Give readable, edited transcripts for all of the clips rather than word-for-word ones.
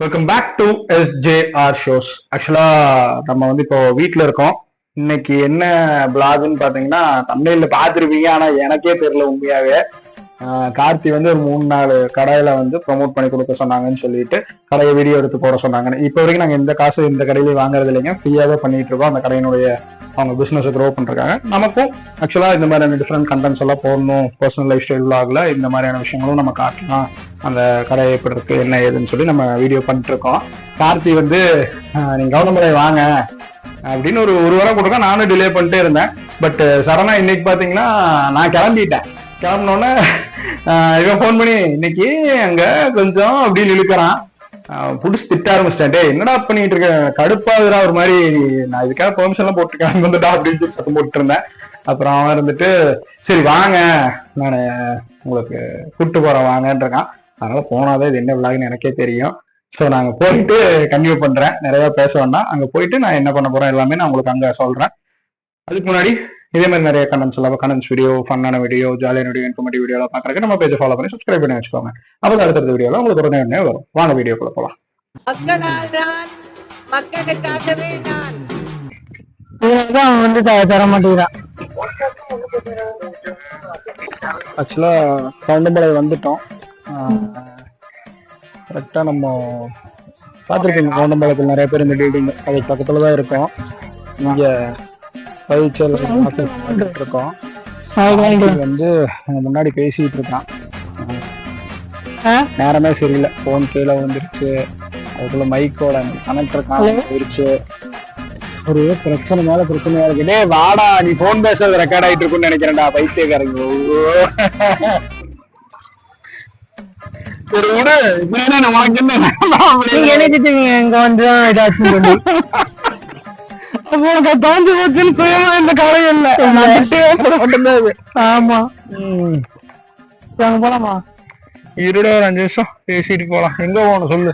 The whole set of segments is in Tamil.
Welcome back to SJR shows. ஆக்சுவலா நம்ம இப்போ வீட்டில் இருக்கோம். இன்னைக்கு என்ன பிளாக்னு பாத்தீங்கன்னா தமிழ்ல பாத்துருப்பீங்க, ஆனா எனக்கே தெரியல உண்மையாவே. கார்த்தி ஒரு 3-4 கடையில ப்ரமோட் பண்ணி கொடுக்க சொன்னாங்கன்னு சொல்லிட்டு கடையை வீடியோ எடுத்து போட சொன்னாங்க. இப்போ வரைக்கும் நாங்க எந்த காசு இந்த கடையில வாங்குறது இல்லைங்க, ஃப்ரீயாவே பண்ணிட்டு இருக்கோம். அந்த கடையினுடைய அவங்க பிசினஸ் க்ரோ பண்றாங்க. நமக்கும் ஆக்சுவலா இந்த மாதிரியான டிஃப்ரெண்ட் கண்டென்ட்ஸ் எல்லாம் போடணும். பர்சனல் லைஃப் ஸ்டைல் விளாக்ல இந்த மாதிரியான விஷயங்களும் நம்ம காட்டலாம். அந்த கடை எப்படி இருக்கு என்ன ஏதுன்னு சொல்லி நம்ம வீடியோ பண்ணிட்டு இருக்கோம். கார்த்தி நீங்க கவர்மெண்ட் வாங்க அப்படின்னு ஒரு வாரம் கொடுக்க நானும் டிலே பண்ணிட்டே இருந்தேன். பட் சடனா இன்னைக்கு பாத்தீங்கன்னா நான் கிளம்பிட்டேன். கிளம்பினோடனே இவன் போன் பண்ணி இன்னைக்கு அங்க கொஞ்சம் அப்படின்னு இழுக்கிறான். புடிச்சு திட்ட ஆரம்பிச்சிட்டேன். டே என்னடா பண்ணிட்டு இருக்க, கடுப்பாதுரா ஒரு மாதிரி, நான் இதுக்காக பெர்மிஷன் எல்லாம் போட்டுருக்கேன் வந்துட்டா அப்படின்னு சொல்லி சத்தம் போட்டு இருந்தேன். அப்புறம் அவன் சரி வாங்க நான் உங்களுக்கு கூப்பிட்டு போறேன் வாங்கன்னு இருக்கான். அதனால போனாதான் இது என்ன விளாகுன்னு எனக்கே தெரியும். ஸோ நாங்க போயிட்டு கன்டினியூ பண்றேன். நிறைய பேச வேண்டாம், அங்க போயிட்டு நான் என்ன பண்ண போறேன் எல்லாமே நான் உங்களுக்கு அங்க சொல்றேன். அதுக்கு முன்னாடி இதே மாதிரி நிறைய கண்டென்ட்ஸ் வீடியோ, ஃபன்னான வீடியோ, ஜாலியான வீடியோ, இன்ஃபர்மேட்டிவ் வீடியோ எல்லாம் பாக்குறதுக்கு நம்ம பேஜ் ஃபாலோ பண்ணி சப்ஸ்கிரைப் பண்ணி வச்சுக்கோங்க. அப்போ அடுத்த வீடியோல உங்களுக்கு உடனே வரும். வாங்க வீடியோக்குள்ள போலாம். தர மாட்டேங்கிறான். ஆக்சுவலா கவுண்டம்பாளையம் வந்துட்டோம். கரெக்டா நம்ம பார்த்துருக்கீங்க, கவுண்டம்பாளையத்தில் நிறைய பேர் இந்த பில்டிங் அதுக்கு பக்கத்துலதான் இருக்கோம். இங்க பயிற்சியல் இருக்கோம். முன்னாடி பேசிட்டு இருக்கான், நேரமே சரியில்லை, போன் கீழே வந்துருச்சு. அதுக்குள்ள மைக்கோட கனெக்டர் போயிருச்சு. ஒரு பிரச்சனை மேல பிரச்சனையா இருக்கு. டே வாடா, நீ போன் பேசுறது ரெக்கார்ட் ஆயிட்டு இருக்குன்னு நினைக்கிறேன்டா பைத்தியக்காரங்க. ஒரு விடு, நமக்கு இங்க வந்து தாண்டி போச்சுன்னு சுயமா இந்த கவலை இல்ல. ஆமா போலாமா? இருடா ஒரு 5 நிமிஷம் பேசிட்டு போலாம். எங்க போகணும் சொல்லு?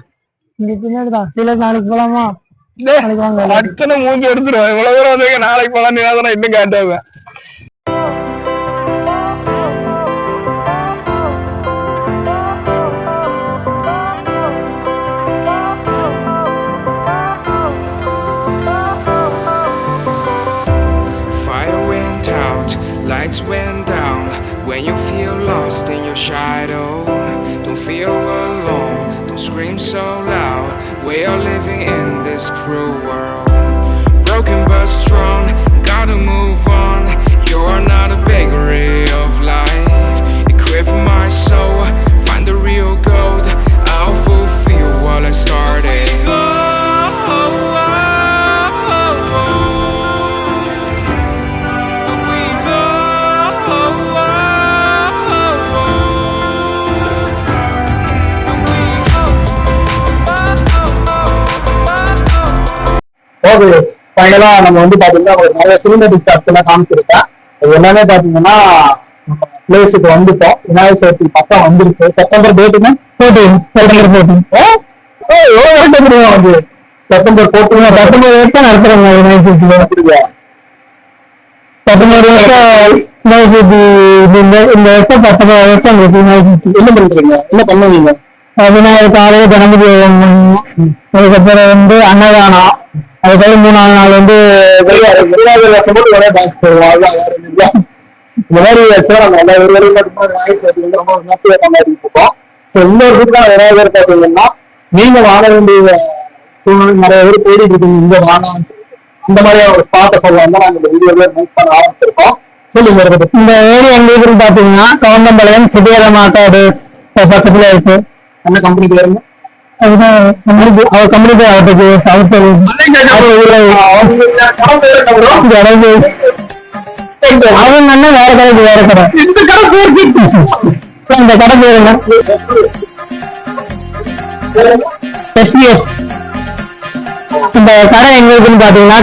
இங்க பின்னாடிதான். சில நாளைக்கு போலாமா? அச்சனை மூஞ்சி எடுத்துருவேன். இவ்வளவு தூரம் நாளைக்கு போலாம் இன்னும் கேட்டாவேன். Lights went down when you feel lost in your shadow. Don't feel alone, don't scream so loud. We are living in this cruel world. Broken but strong, gotta move on. You're not a bakery of life. Equip my soul, find the real gold. I'll fulfill what I started. Okay, ஃபைனலா நம்ம பாத்தீங்கன்னா நிறைய சினிமேட்டிக் ஷாட்ஸ் எல்லாம் காமிச்சிருக்கேன். அது எல்லாமே பாத்தீங்கன்னா பிளேஸுக்கு வந்துட்டோம். விநாயகர் சதுர்த்தி பக்கம் வந்துருக்கு. செப்டம்பர் டேட்டுங்க 14. செப்டம்பர் 14 வருஷம் நடத்துறாங்க விநாயகர் சதுர்த்தி. 19 வருஷம் விநாயகர் சதுர்த்தி. இந்த வருஷம் 19 வருஷம் விநாயகர் சதுர்த்தி. என்ன பண்றீங்க, என்ன பண்ணுவீங்க? விநாயகர் காலையில கணபதி அதுக்கப்புறம் அன்னதானம், அதுக்கப்புறம் 3-4 நாள் ஒரே டான்ஸ் போடுவோம். இந்த மாதிரி நம்ம எல்லா ஒரு ரொம்ப கொண்டாடிட்டு இருக்கோம். இன்னொரு வீட்டுக்கான விநாயகர் பார்த்தீங்கன்னா நீங்க வாழ வேண்டிய சூழ்நிலை நிறைய பேர் தேடிட்டு இருக்கீங்க. இங்க வாங்கலாம் இந்த மாதிரி ஒரு ஸ்பாட்டை சொல்லுவாங்க. நாங்க இந்த வீடியோல மேக் பண்ண ஆரம்பிச்சிருக்கோம். சொல்லுங்க. இந்த ஏரியா எங்க பாத்தீங்கன்னா கவுண்டம்பாளையம் சுதியார மாட்டாடு பக்கத்துல இருக்கு. என்ன கம்பெனி பேருங்க? அவர் கம்பெனி பேர் அவங்க என்ன வேற கடைக்கு வேற கடை. இந்த கடை பேர் இந்த கடை பேர் என்ன? இந்த கடை எங்க இருக்குன்னு பாத்தீங்கன்னா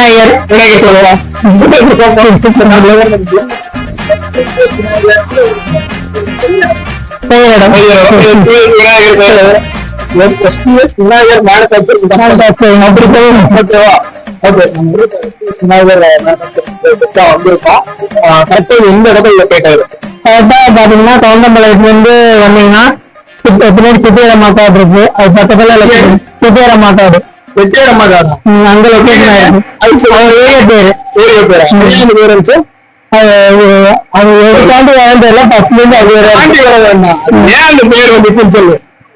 விநாயகர் சொல்லலாம். விநாயகர் மேனுஃபேக்சரிங் வந்திருக்கோம். கரெக்டா எந்த இடத்துல லொக்கேட் ஆயிரும்? கரெக்டா பாத்தீங்கன்னா கவுண்டம்பாளையத்துல இருந்து வந்தீங்கன்னா பின்னாடி குட்டியார மாட்டாடு இருக்கு. அது பக்கத்துல குட்டியார மாட்டாடு அங்க லொகேஷன் ஆயிருக்கு. ஏரியா பேரு இருந்துச்சு. அது தாண்டி வாழ்ந்ததுல ஃபர்ஸ்ட்ல இருந்து அது வேண்டாம். ஏன் அந்த பேர் வந்துச்சுன்னு சொல்லு.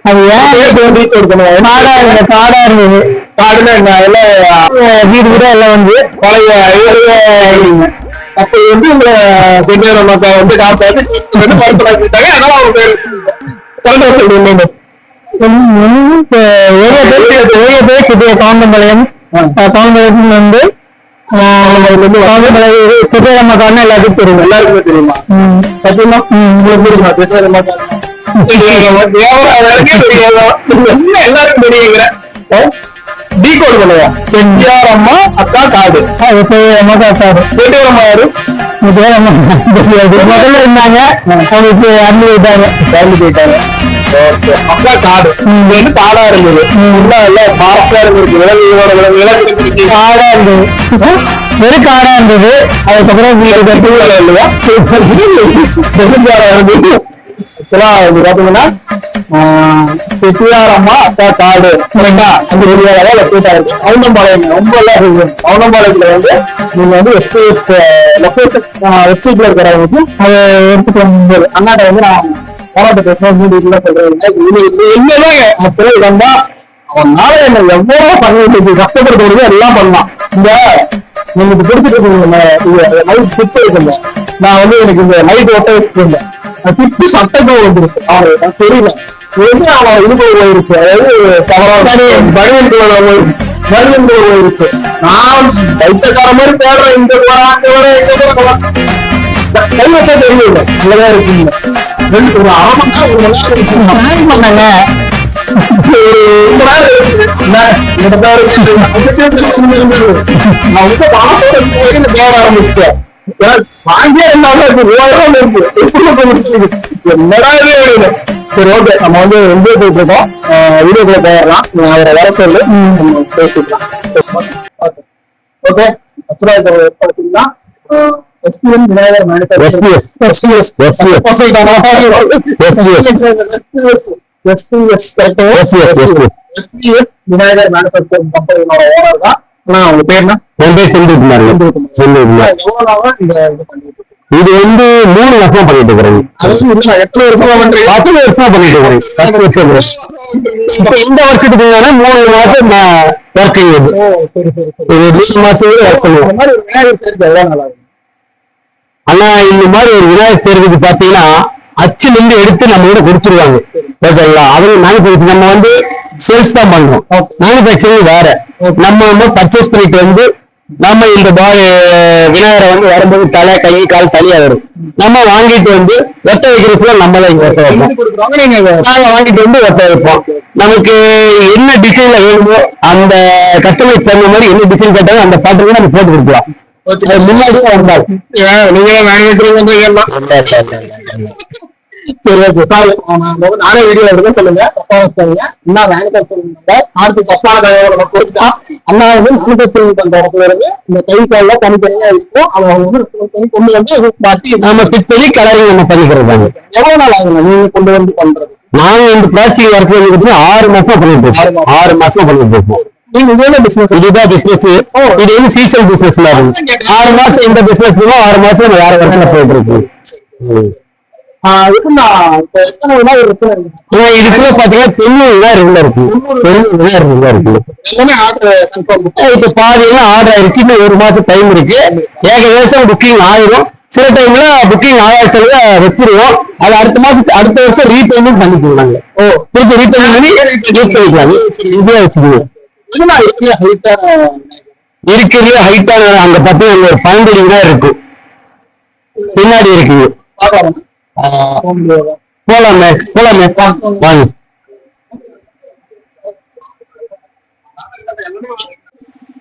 அது ஏன் காடா இருந்தது. காடா இருந்தது. காடுனா என்ன எல்லாம் வீடு வீடா எல்லாம் வந்து பழைய அப்ப வந்து இந்த செட்டியார மக்கள் வந்து காப்பாத்து மறுத்தாங்க. அதனால அவங்க பேர் கவுண்டம்பாளையம். கவுண்டம்பாளையத்துல வந்து செட்டியார மக்கான்னு எல்லாத்துக்கும் தெரியும். எல்லாருக்குமே தெரியுமா? சத்தியமா உங்களுக்கு தெரியுமா செட்டியார மக்கள்? எல்லாருக்கும் தெரியுங்க. டீகோட் பண்ணுவோம். செட்டியாரம்மா அக்கா காடு. செட்டியாரம்மா காடு. செட்டியாரம்மா யாரு? முதல்ல இருந்தாங்க. அவங்களுக்கு அண்ணி போயிட்டாங்க. அக்கா காடு வந்து காடா இருந்தது. எல்லாம் பாரஸ்டா இருந்திருக்கு. விலங்குகளோட காடா இருந்தது. வெறும் காடா இருந்தது. அதுக்கப்புறம் வீடு கட்டி இல்லையா இருந்தது. பாத்தீங்கன்னா செட்டியாரம்மா அக்கா காடு கரெக்டா அந்த ஏரியாவில போயிட்டாரு. கவுண்டம்பாளையம் ரொம்ப எல்லாம் இருக்கு. கவுண்டம்பாளையத்துல வந்து நீங்க வந்து எஸ்பிஎஸ் லொகேஷன் வெப்சைட்ல இருக்கிறவங்களுக்கு அதை எடுத்துட்டு வரும்போது அண்ணாட்ட வந்து நான் போராட்ட பேசுறேன். சொல்றேன் என்னவே திரை வந்தா அவனால என்ன எவ்வளவு பண்ணி கஷ்டப்படுறது எல்லாம் பண்ணலாம். இந்த உங்களுக்கு பிடிச்சிட்டு லைட் சிப் இருக்குங்க. நான் வந்து எனக்கு இந்த லைட் ஒட்ட வச்சிருந்தேன். சிப்பு சட்டங்கள் வந்துருக்கு. அவன் தெரியல அவன் இது போயிருக்கு. அதாவது பனியன் போயிருக்கு. நான் வைத்தக்கார மாதிரி தேடுறேன். இந்த கைவட்ட தெரியல. நல்லதா இருக்குங்க. ஒரு அரை மணி நேரம் பண்ணாங்க. நான் ஆரம்பிச்சிட்டேன். வாங்கியே என்னடா சரி ஓகே. நம்ம வந்து என்ஜாய் போயிட்டு இருக்கோம். வீடியோக்குள்ள போயிடலாம். நீங்க அவரை வர சொல்லு பேசிக்கலாம். ஓகே பார்த்தீங்கன்னா எஸ்பிஎம் விநாயகர் விநாயகர் மேனுஃபேக்சரிங் கம்பெனியோட ஓனர் தான். உங்க பேர் என்ன? செந்தில்குமார். இது வந்து 3 வருஷமா பண்ணிட்டு இருக்கிறேன். 8 வருஷமா பண்றேன். 10 வருஷமா பண்ணிட்டு இருக்கிறேன். 10 வருஷம். இப்ப இந்த வருஷத்துக்கு 3 மாசம் நான் ஒர்க் செய்யுது. 3 மாசம் ஒர்க் பண்ணுவேன். விநாயகர் சேர்த்து எவ்வளவு நல்லா இருக்கும். ஆனா இந்த மாதிரி ஒரு விநாயகர் சேர்த்துக்கு பாத்தீங்கன்னா அச்சுல இருந்து எடுத்து நம்ம கூட கொடுத்துருவாங்க. ஓகேங்களா? அவங்க மேனுஃபேக்சரிங் நம்ம வந்து சேல்ஸ் தான் பண்றோம். மேனுஃபேக்சரிங் வேற. நம்ம பர்ச்சேஸ் பண்ணிட்டு வந்து நம்ம இந்த விநாயகரை வந்து வரும்போது தலை கை கால் தனியா வரும். நம்ம வாங்கிட்டு வந்து ஒட்ட வைக்கிறதுல நம்ம தான் இங்க ஒட்ட வைப்போம். நாங்க வாங்கிட்டு வந்து ஒட்ட வைப்போம். நமக்கு என்ன டிசைன்ல வேணுமோ அந்த கஸ்டமைஸ் பண்ண மாதிரி என்ன டிசைன் கேட்டாலும் அந்த பாட்டுக்கு நம்ம போட்டு கொடுக்கலாம். முன்னாடியே வந்தால் நீங்களும் சரி ஓகே. நானே வீடியோ எடுக்க சொல்லுங்க. என்ன மேனுஃபேக்சரிங் அடுத்து தப்பான தகவலை கொடுத்தா அண்ணா வந்து மேனுஃபேக்சரிங் பண்ற இடத்துல இருந்து இந்த கை கால தனித்தனியா இருக்கும். அவங்க வந்து கொண்டு வந்து மாட்டி நம்ம ஃபிட் பண்ணி கலரிங் நம்ம பண்ணிக்கிறது. எவ்வளவு நாள் ஆகும் நீங்க கொண்டு வந்து பண்றது? நாங்க இந்த பிளாஸ்டிக் ஒர்க் வந்து 6 மாசமா பண்ணிட்டு இருக்கோம். 6 மாசமா பண்ணிட்டு இருக்கோம். இதுதான் பிசினஸ். இது வந்து சீசன் பிசினஸ் மாதிரி 6 மாசம் இந்த பிசினஸ் 6 மாசம் நம்ம வேற இடத்துல போயிட்டு இருக்கோம். இதுக்குள்ள பாத்தீங்கன்னா 90 இருக்கு. இப்ப பாத்தீங்கன்னா ஆர்டர் ஆயிடுச்சு. இன்னும் 1 மாசம் டைம் இருக்கு. ஏகദേശம் புக்கிங் ஆயிரும். சில டைம்ல புக்கிங் ஆகாத செலவு வச்சிருவோம். அது அடுத்த வருஷம் ரீபேமெண்ட் பண்ணிக்கலாம். திருப்பி ரீபேமெண்ட் பண்ணி யூஸ் பண்ணிக்கலாம். இதே வச்சுக்குவோம். இருக்கிறது ஹைட்டான அங்க பாத்தீங்கன்னா ஒரு பவுண்டரி தான் இருக்கு. பின்னாடி இருக்குது. போலாமே வாங்க.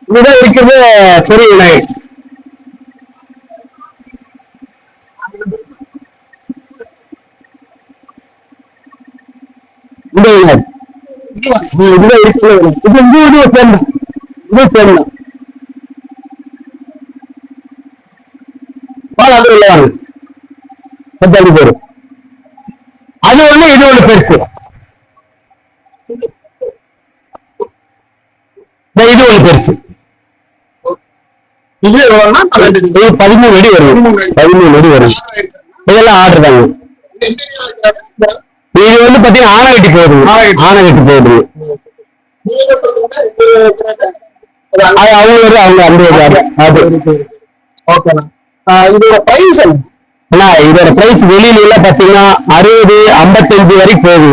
இதுதான் இருக்கிறது பெரிய விநாயகர். இந்த விநாயகர் இதுதான் இருக்கிறது. இது சேர்ந்து வாங்க. 10 அடி போடும். அது ஒண்ணு இது ஒண்ணு பெருசு. இது ஒண்ணு பெருசு. இது 13 அடி வரும். 13 அடி வரும். இதெல்லாம் ஆர்டர் தாங்க. இது வந்து பாத்தீங்கன்னா ஆனகட்டி போகுது. ஆனகட்டி போகுது. அது அவங்க அது ஓகேண்ணா. இதோட பிரைஸ் இதோட பிரைஸ் வெளியில எல்லாம் பாத்தீங்கன்னா 60, 55 வரைக்கும் போகுது.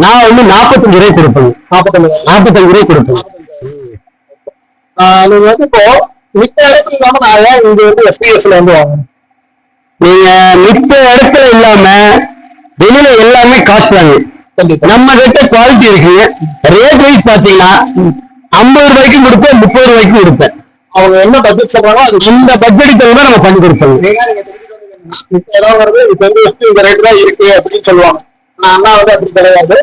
நான் வந்து 45 ரூபாய் கொடுப்பேன். 45 ரூபாய் கொடுப்பேன். நீங்க வந்து இப்போ மித்த இடத்துல இல்லாம நான் ஏன் இங்க வந்து எஸ்பிஎஸ்ல வந்து வாங்கணும்? நீங்க மித்த இடத்துல இல்லாம வெளியில எல்லாமே காஸ்ட் வாங்க. நம்ம கிட்ட குவாலிட்டி இருக்குங்க. ரேட் வைஸ் பாத்தீங்கன்னா 50 ரூபாய்க்கும் கொடுப்பேன், 30 ரூபாய்க்கும் கொடுப்பேன். அவங்க என்ன பட்ஜெட் சொல்றாங்களோ அது இந்த பட்ஜெட் தவிர நம்ம பண்ணி கொடுப்போம். இப்ப ஏதாவது வருது, இப்ப வந்து இந்த ரேட் தான் இருக்கு அப்படின்னு சொல்லுவாங்க. ஆனா வந்து அப்படி கிடையாது.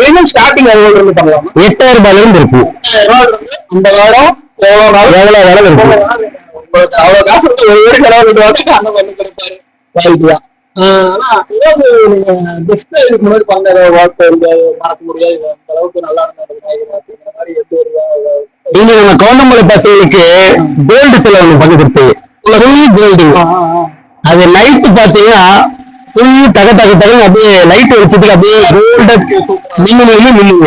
மினிமம் ஸ்டார்டிங் எவ்வளவு இருந்து பண்ணலாம்? 8000 ரூபாயில இருந்து இருக்கு. 50,000 எவ்வளவு வேலை இருக்கு. அவ்வளவு காசு ஒரு வீடு செலவு வந்து அந்த மாதிரி கிடைப்பாரு வாய்ப்புதான். ஆனா ஏதாவது நீங்க பெஸ்ட் இதுக்கு முன்னாடி பண்ண வாழ்க்கை மறக்க முடியாது, அந்த அளவுக்கு நல்லா அப்படிங்கிற மாதிரி எந்த ஒரு நீங்க நம்ம கவுண்டமலை பசங்களுக்கு கோல்டு சில ஒண்ணு பண்ணி கொடுத்தீங்க. கோல்டு அது நைட்டு பாத்தீங்கன்னா தக தக தகன்னு அப்படியே லைட் வச்சுட்டு அப்படியே கோல்ட நின்னுங்க.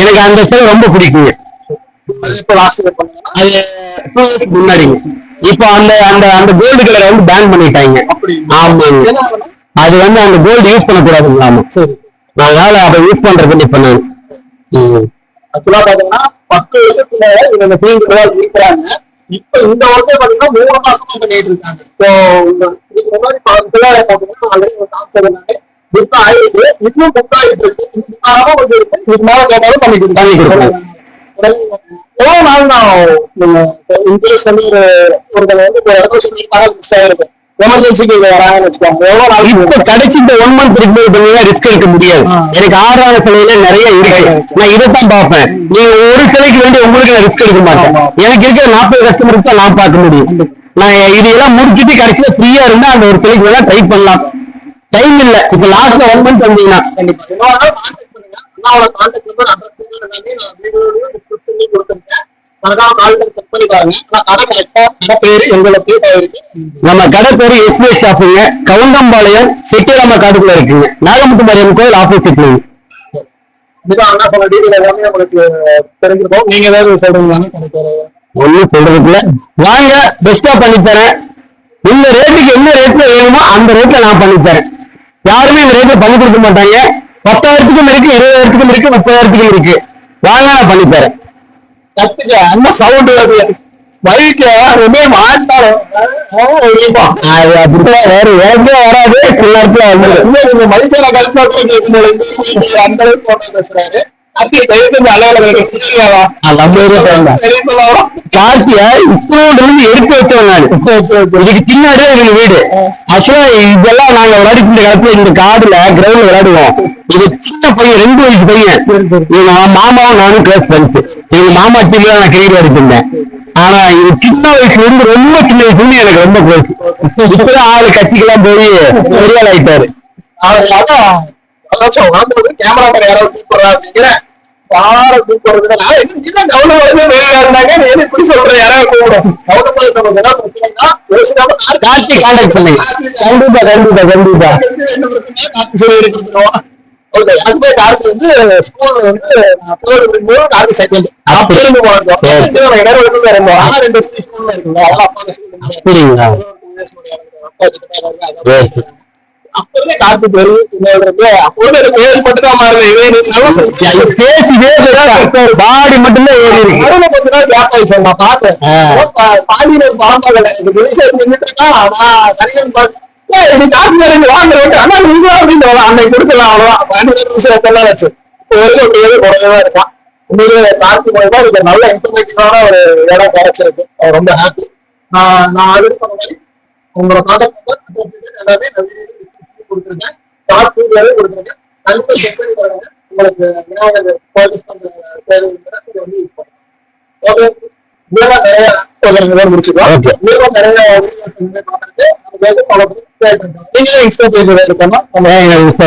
எனக்கு அந்த சிலை ரொம்ப பிடிக்குங்க. முன்னாடிங்க இப்போ அந்த அந்த அந்த கோல்டு கலரை வந்து பேன் பண்ணிட்டாங்க. ஆமாங்க. அது வந்து அந்த கோல்டு யூஸ் பண்ணக்கூடாதுங்களாமா. அதனால அதை யூஸ் பண்றது பண்ணாங்க. ஆக்சுவலா பாத்தீங்கன்னா 10 வருஷத்துல இவங்க தீங்கு இருக்கிறாங்க. இப்ப இந்த வருஷம் பாத்தீங்கன்னா 3 மாசமா பண்ணிட்டு இருக்காங்க. இப்போ இதுக்கு முன்னாடி பாத்தீங்கன்னா ஆல்ரெடி 40 புக் ஆயிருக்கு, இன்னும் புக் ஆயிட்டு இருக்கு. கொஞ்சம் இருக்கு, இதுக்கு மேல கேட்டாலும் பண்ணி கொடுத்தாங்க. எவ்வளவு நாள் நான் இன்கேஸ் வந்து ஒருத்தர் வந்து ஒரு இடத்துல சொல்லியிருக்காங்க மிஸ் ஆயிருக்கு, எமர்ஜென்சிக்கு வராங்கன்னு வச்சுக்கோங்க, எவ்வளவு நாள்? இப்ப கடைசி இந்த 1 மந்த் இருக்கும்போது ரிஸ்க் எடுக்க முடியாது. எனக்கு ஆறாவது சிலையில நிறைய இருக்கு. நான் இதைத்தான் பார்ப்பேன். நீங்க ஒரு சிலைக்கு வேண்டி உங்களுக்கு நான் ரிஸ்க் எடுக்க மாட்டேன். எனக்கு இருக்கிற 40 கஸ்டமருக்கு தான் நான் பார்க்க முடியும். நான் இதெல்லாம் முடிச்சுட்டு கடைசியில ஃப்ரீயா இருந்தா அந்த ஒரு சிலைக்கு வேணா ட்ரை பண்ணலாம். டைம் இல்ல. இப்ப லாஸ்ட்ல 1 மந்த் வந்தீங்கன்னா நம்ம கடை பேரு எஸ்பி ஷாப்புங்க. கவுண்டம்பாளையம் செட்டிராம காடுக்குள்ள இருக்குங்க. நாகமுத்து மாரியம்மன் கோயில் ஆப்போசிட்ல. நீங்க ஏதாவது சொல்றீங்களா? ஒன்னும் சொல்றதுக்குள்ள வாங்க, பெஸ்டா பண்ணி தரேன். இந்த ரேட்டுக்கு என்ன ரேட்ல வேணுமோ அந்த ரேட்ல நான் பண்ணி தரேன். யாருமே இந்த ரேட்ல பண்ணி கொடுக்க மாட்டாங்க. 10,000க்கும் இருக்கு, 20,000க்கும் இருக்கு, 30,000க்கும் இருக்கு. வாங்க, நான் பண்ணி தரேன். கத்துக்க என்ன சவுண்ட் வருது பைக்கு ஒன்னே மாட்டாலும் அப்படிதான் வேற வேறே வராது. சில நேரத்துல வந்து நீங்க மதிப்பான கல்பாட்டு கேட்கும்போது அந்த அளவுக்கு பேசுறாரு. கார்த்தியா இப்போது எடுத்து வச்சோம். நான் இதுக்கு பின்னாடியே எங்க வீடு. ஆக்சுவலா இதெல்லாம் நாங்க விளையாடிட்டு காலத்துல இந்த காடுல கிரவுண்ட்ல விளையாடுவோம். இது சின்ன பையன், 2 வயசு பையன். எங்க மாமாவும் நானும் கிளாஸ் ஃப்ரெண்ட்ஸ். எங்க மாமா டீம்ல நான் கிரிக்கெட் விளையாடிட்டு. ஆனா இது சின்ன வயசுல இருந்து ரொம்ப சின்ன வயசுல இருந்து எனக்கு ரொம்ப க்ளோஸ். இப்பதான் ஆளு கட்சிக்கெல்லாம் போய் பெரிய ஆள் ஆயிட்டாரு. கேமரா மேல யாராவது கூப்பிடுறா அப்படிங்கிற யாரை கூப்பிடுறது இப்படி சொல்றேன். யாராவது கூப்பிடும் கார்த்தி கான்டாக்ட் பண்ணுங்க. கண்டிப்பா கண்டிப்பா கண்டிப்பா. கார்த்தி வந்து ஸ்கூல் வந்து கார்த்தி செகண்ட் அப்படி அப்பவே காத்து பெரிய அப்போது பேஸ் மட்டும் தான் மாறுது. பாடி மட்டும்தான் ஏறி இருக்கு. கொஞ்ச நாள் கேப் ஆயிடுச்சு. நான் பார்த்தேன் பாண்டியில பாம்பாக அன்னைக்கு கொடுக்கலாம். அவ்வளவுதான் பாண்டியர் விஷயத்தெல்லாம் வச்சு குறையவா இருக்கான். உண்மையிலே கார்த்தி மூலமா இதுக்கு நல்ல இன்ஃபர்மேட்டிவான ஒரு இடம் கிடைச்சிருக்கு. ரொம்ப ஹாப்பி. நான் அடுத்து பண்ண மாதிரி உங்களோட ப்ராடக்ட் எல்லாமே கொடுத்துருக்கேன். ஷார்ட் வீடியோவே கொடுத்துருக்கேன். கண்டிப்பா செக் பண்ணி பாருங்க. உங்களுக்கு விநாயகர் பர்ச்சேஸ் பண்ற தேவை வந்து யூஸ் பண்ணுங்க. ஓகே, இதெல்லாம் நிறைய முடிச்சுக்கலாம். இதெல்லாம் நிறைய பார்த்துட்டு நீங்களும் இன்ஸ்டா பேஜ் இருக்கணும். இன்ஸ்டா